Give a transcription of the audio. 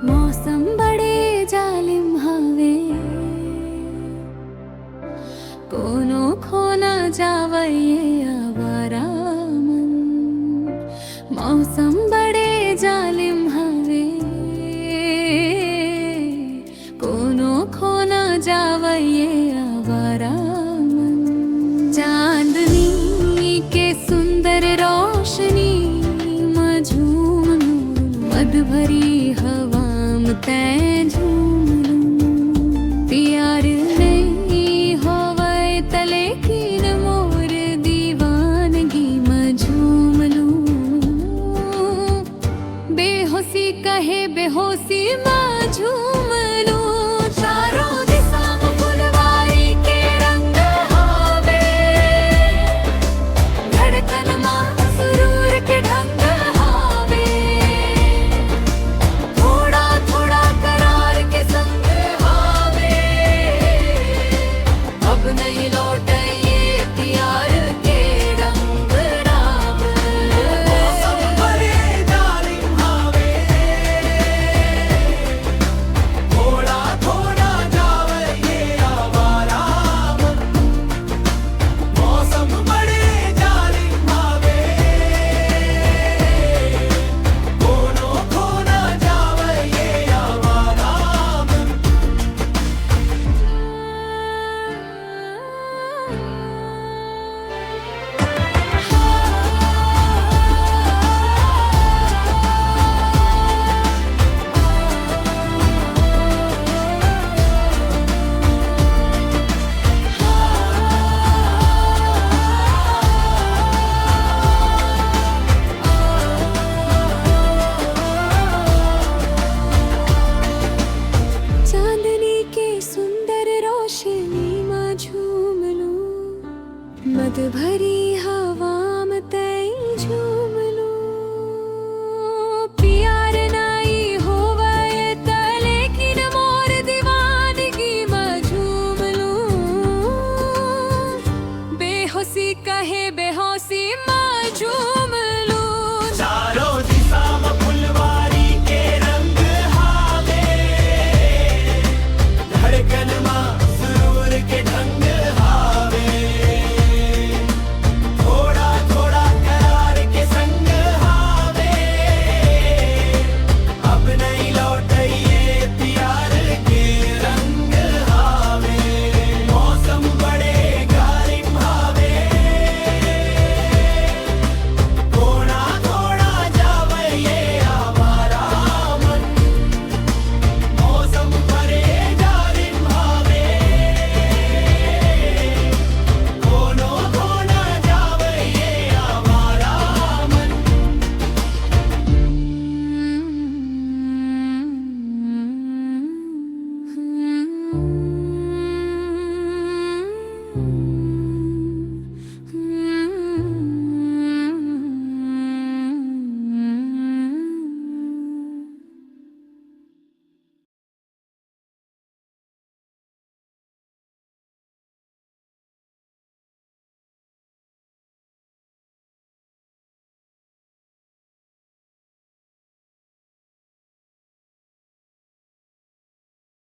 मौसम बड़े जालिम हवे, कोनो खो न जावे ये आवारा मन। मौसम बड़े जालिम हवे, कोनो खो न जावे ये आवारा मन। चांदनी के सुंदर रोशनी में झूमूं, मद भरी हवा तै झूमूं। प्यार नहीं होवे तले कीन मोर दीवानगी में झूम लूं। बेहोशी कहे बेहोशी में झूम